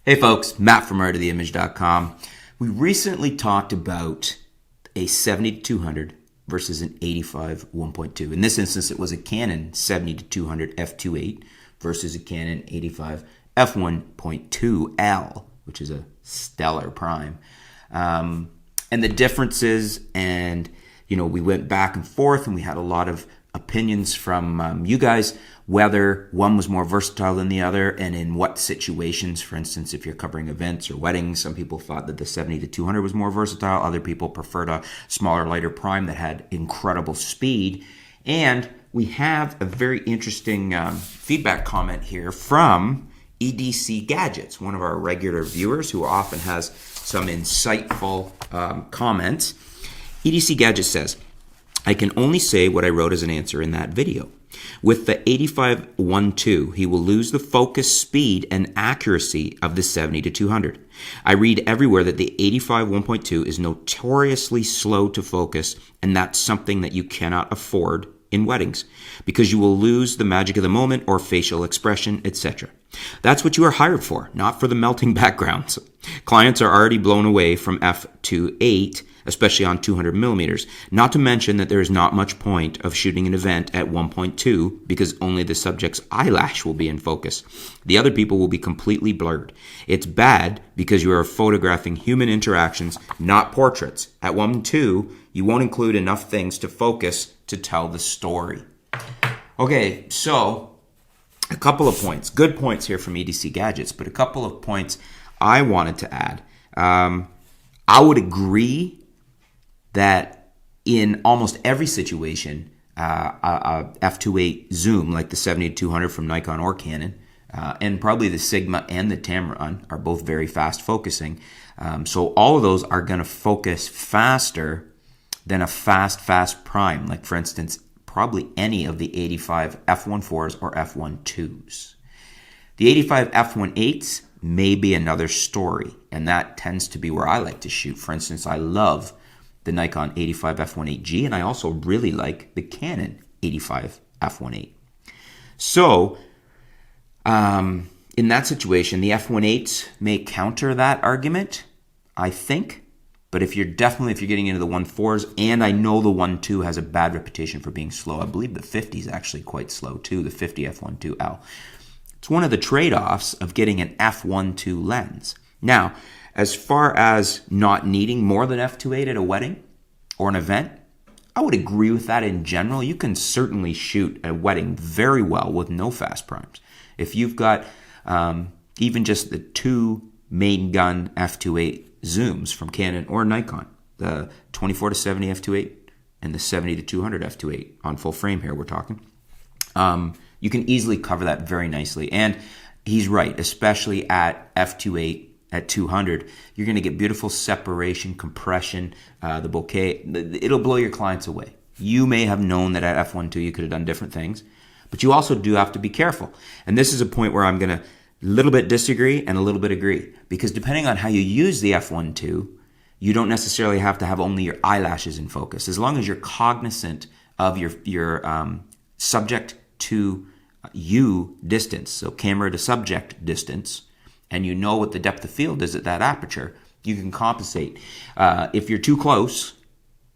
Hey folks, Matt from artoftheimage.com. We recently talked about a 70-200 versus an 85 1.2. In this instance, it was a Canon 70-200 f2.8 versus a Canon 85 f1.2L, which is a stellar prime. And the differences, and we went back and forth, and we had a lot of opinions from you guys, whether one was more versatile than the other and in what situations. For instance, if you're covering events or weddings, some people thought that the 70-200 was more versatile. Other people preferred a smaller, lighter prime that had incredible speed. And we have a very interesting feedback comment here from EDC Gadgets, one of our regular viewers who often has some insightful comments. EDC Gadget says, I can only say what I wrote as an answer in that video. With the 85 1.2, he will lose the focus, speed, and accuracy of the 70-200. I read everywhere that the 85 1.2 is notoriously slow to focus, and that's something that you cannot afford in weddings, because you will lose the magic of the moment or facial expression, etc. That's what you are hired for, not for the melting backgrounds. Clients are already blown away from f2.8, especially on 200 millimeters. Not to mention that there is not much point of shooting an event at 1.2 because only the subject's eyelash will be in focus. The other people will be completely blurred. It's bad because you are photographing human interactions, not portraits. At 1.2, you won't include enough things to focus to tell the story. Okay, so a couple of points. Good points here from EDC Gadgets, but a couple of points I wanted to add. I would agree that in almost every situation, a f2.8 zoom like the 70-200 from Nikon or Canon, and probably the Sigma and the Tamron are both very fast focusing. So all of those are going to focus faster than a fast prime, like for instance, probably any of the 85 f1.4s or f1.2s. The 85 f1.8s may be another story, and that tends to be where I like to shoot. For instance, I love the Nikon 85 f1.8G, and I also really like the Canon 85 f1.8. So, in that situation, the f1.8s may counter that argument, I think. But if you're getting into the 1.4s, and I know the 1.2 has a bad reputation for being slow. I believe the 50 is actually quite slow too, the 50 f1.2L. It's one of the trade-offs of getting an f1.2 lens. Now, as far as not needing more than f2.8 at a wedding or an event, I would agree with that in general. You can certainly shoot a wedding very well with no fast primes. If you've got even just the two main gun f2.8 zooms from Canon or Nikon, the 24-70 f2.8 and the 70-200 f2.8 on full frame here we're talking, you can easily cover that very nicely. And he's right, especially at f2.8 at 200, you're going to get beautiful separation, compression, the bokeh. It'll blow your clients away. You may have known that at f1.2 you could have done different things, but you also do have to be careful. And this is a point where I'm going to a little bit disagree and a little bit agree, because depending on how you use the f1.2, you don't necessarily have to have only your eyelashes in focus. As long as you're cognizant of your subject to you distance, so camera to subject distance, and you know what the depth of field is at that aperture, you can compensate. If you're too close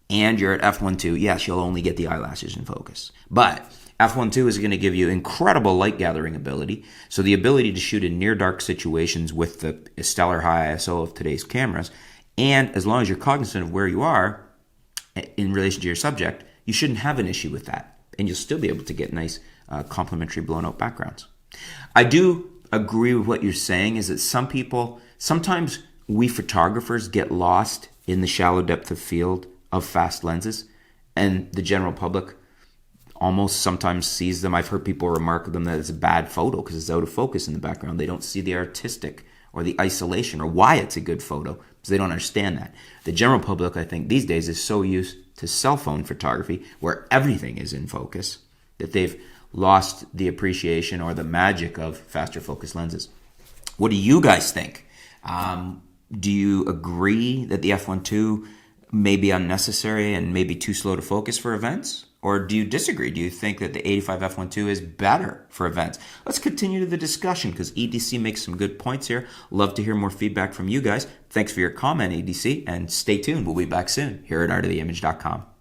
and you're at f1.2, yes, you'll only get the eyelashes in focus. But f1.2 is going to give you incredible light gathering ability, so the ability to shoot in near dark situations with the stellar high ISO of today's cameras, and as long as you're cognizant of where you are in relation to your subject, you shouldn't have an issue with that, and you'll still be able to get nice complementary blown out backgrounds. I do agree with what you're saying, is that sometimes we photographers get lost in the shallow depth of field of fast lenses, and the general public almost sometimes sees them. I've heard people remark of them that it's a bad photo because it's out of focus in the background. They don't see the artistic or the isolation or why it's a good photo, because they don't understand that. The general public, I think, these days is so used to cell phone photography where everything is in focus that they've lost the appreciation or the magic of faster focus lenses. What do you guys think? Do you agree that the f1.2 may be unnecessary and maybe too slow to focus for events? Or do you disagree? Do you think that the 85 f1.2 is better for events? Let's continue the discussion because EDC makes some good points here. Love to hear more feedback from you guys. Thanks for your comment, EDC, and stay tuned. We'll be back soon here at artoftheimage.com.